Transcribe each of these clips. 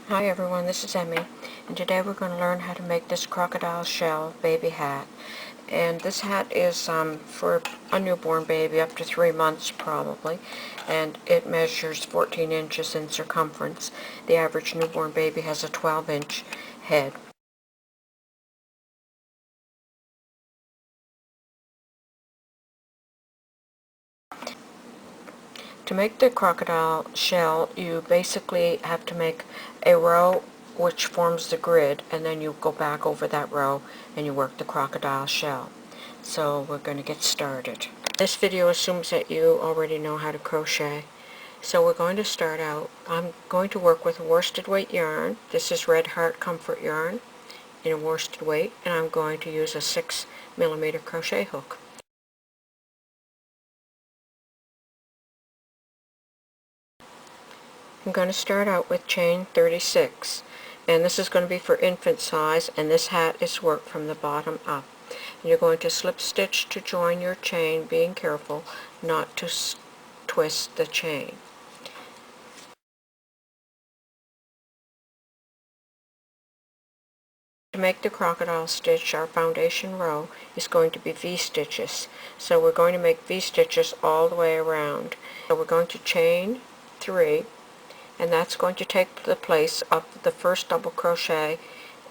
Hi everyone, this is Emmy, and today we're going to learn how to make this crocodile shell baby hat. And this hat is for a newborn baby up to 3 months probably, and it measures 14 inches in circumference. The average newborn baby has a 12-inch head. To make the crocodile shell, you basically have to make a row which forms the grid, and then you go back over that row and you work the crocodile shell. So we're going to get started. This video assumes that you already know how to crochet. So we're going to start out. I'm going to work with worsted weight yarn. This is Red Heart Comfort yarn in a worsted weight, and I'm going to use a 6mm crochet hook. I'm going to start out with chain 36, and this is going to be for infant size, and this hat is worked from the bottom up. And you're going to slip stitch to join your chain, being careful not to twist the chain. To make the crocodile stitch, our foundation row is going to be V-stitches. So we're going to make V-stitches all the way around. So we're going to chain 3, and that's going to take the place of the first double crochet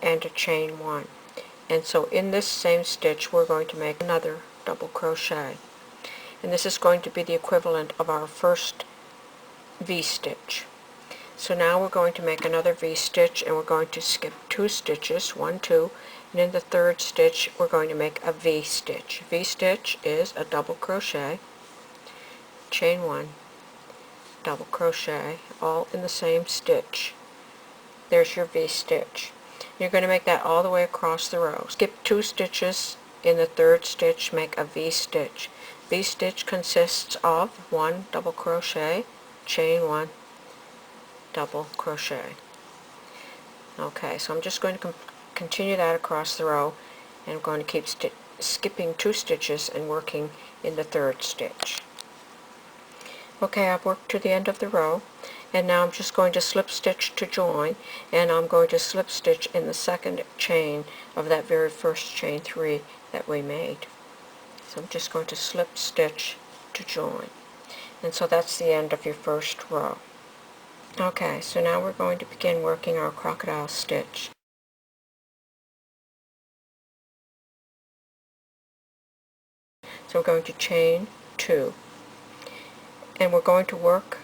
and a chain 1. And so in this same stitch we're going to make another double crochet. And this is going to be the equivalent of our first V-stitch. So now we're going to make another V-stitch, and we're going to skip 2 stitches, 1, 2, and in the third stitch we're going to make a V-stitch. V-stitch is a double crochet, chain 1, double crochet, all in the same stitch. There's your V-stitch. You're going to make that all the way across the row. Skip 2 stitches, in the third stitch make a V-stitch. V-stitch consists of 1 double crochet, chain 1, double crochet. Okay, so I'm just going to continue that across the row, and I'm going to keep skipping 2 stitches and working in the third stitch. Okay, I've worked to the end of the row, and now I'm just going to slip stitch to join, and I'm going to slip stitch in the second chain of that very first chain 3 that we made. So I'm just going to slip stitch to join, and so that's the end of your first row. Okay, so now we're going to begin working our crocodile stitch. So we're going to chain 2, and we're going to work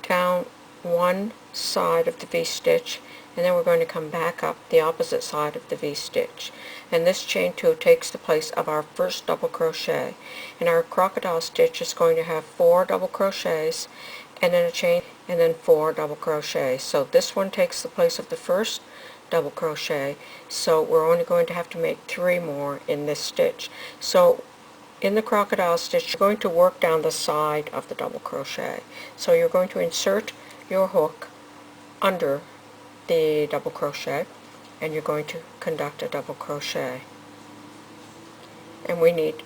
down one side of the V-stitch, and then we're going to come back up the opposite side of the V-stitch. And this chain 2 takes the place of our first double crochet, and our crocodile stitch is going to have 4 double crochets and then a chain and then 4 double crochets. So this one takes the place of the first double crochet, so we're only going to have to make 3 more in this stitch. So in the crocodile stitch, you're going to work down the side of the double crochet. So you're going to insert your hook under the double crochet, and you're going to conduct a double crochet. And we need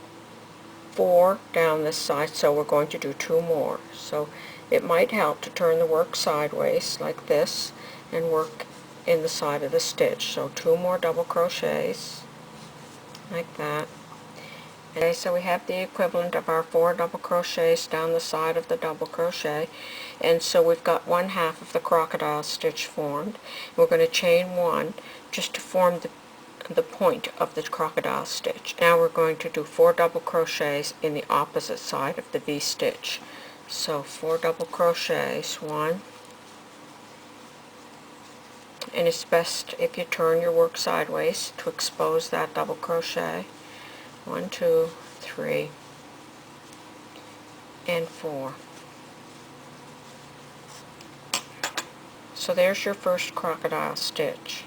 4 down this side, so we're going to do 2 more. So it might help to turn the work sideways like this and work in the side of the stitch. So 2 more double crochets like that. Okay, so we have the equivalent of our 4 double crochets down the side of the double crochet, and so we've got 1/2 of the crocodile stitch formed. We're going to chain 1 just to form the point of the crocodile stitch. Now we're going to do 4 double crochets in the opposite side of the V-stitch. So 4 double crochets, 1, and it's best if you turn your work sideways to expose that double crochet. 1, 2, 3, and 4. So there's your first crocodile stitch.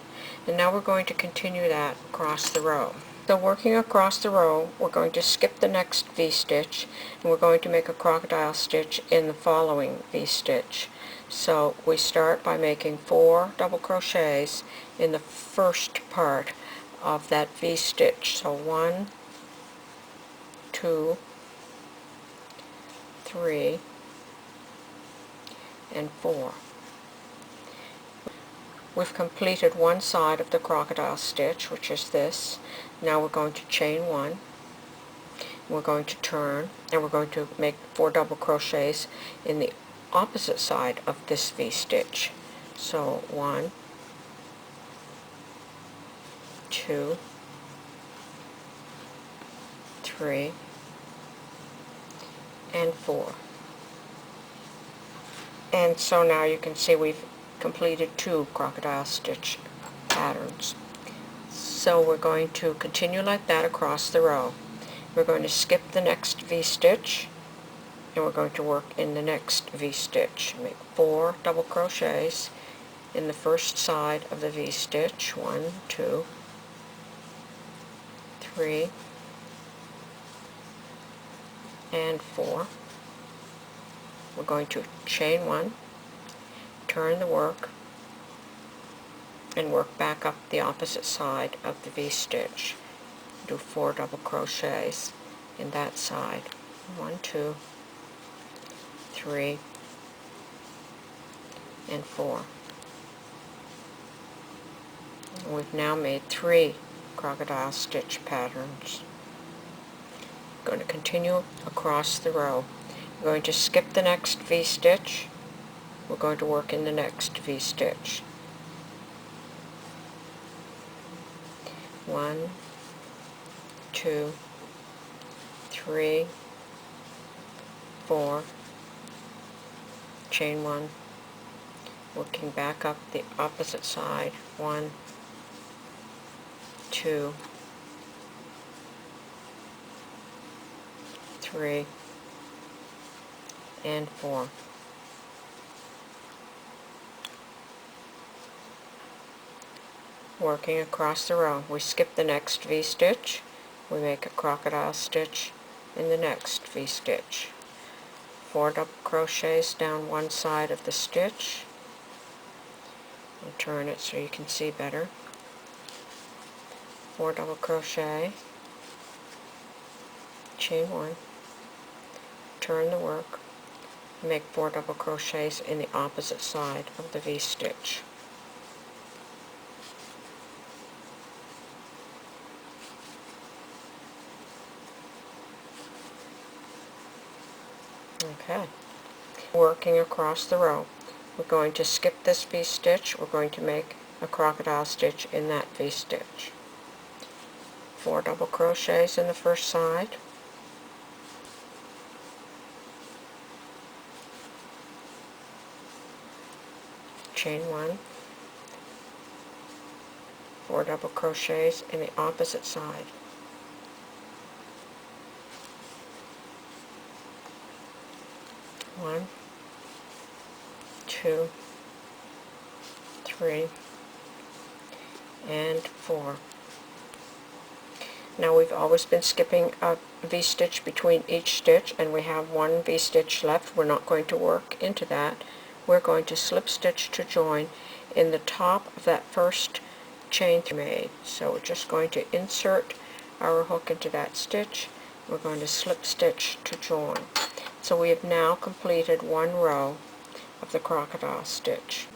And now we're going to continue that across the row. So working across the row, we're going to skip the next V-stitch, and we're going to make a crocodile stitch in the following V-stitch. So we start by making 4 double crochets in the first part of that V-stitch. So 1, 2, 3, and 4. we've completed one side of the crocodile stitch, which is this. Now we're going to chain one. We're going to turn, and we're going to make 4 double crochets in the opposite side of this V-stitch. So 1, 2, 3, and 4. And so now you can see we've completed 2 crocodile stitch patterns. So we're going to continue like that across the row. We're going to skip the next V-stitch, and we're going to work in the next V-stitch. Make 4 double crochets in the first side of the V-stitch. 1, 2, 3, and 4. We're going to chain 1, turn the work, and work back up the opposite side of the V-stitch. Do 4 double crochets in that side. 1, 2, 3, and 4. We've now made 3 crocodile stitch patterns. I'm going to continue across the row. We're going to skip the next V-stitch. We're going to work in the next V-stitch. 1, 2, 3, 4, chain 1, working back up the opposite side. 1, 2, 3, and 4. Working across the row, we skip the next V-stitch, we make a crocodile stitch in the next V-stitch. 4 double crochets down one side of the stitch. I'll turn it so you can see better. 4 double crochet, chain 1, turn the work, make 4 double crochets in the opposite side of the V-stitch. Okay. Working across the row, we're going to skip this V-stitch. We're going to make a crocodile stitch in that V-stitch. 4 double crochets in the first side. Chain 1. 4 double crochets in the opposite side. 1, 2, 3, and 4. Now we've always been skipping a V-stitch between each stitch, and we have 1 V-stitch left. We're not going to work into that. We're going to slip stitch to join in the top of that first chain made. So we're just going to insert our hook into that stitch. We're going to slip stitch to join. So we have now completed 1 row of the crocodile stitch.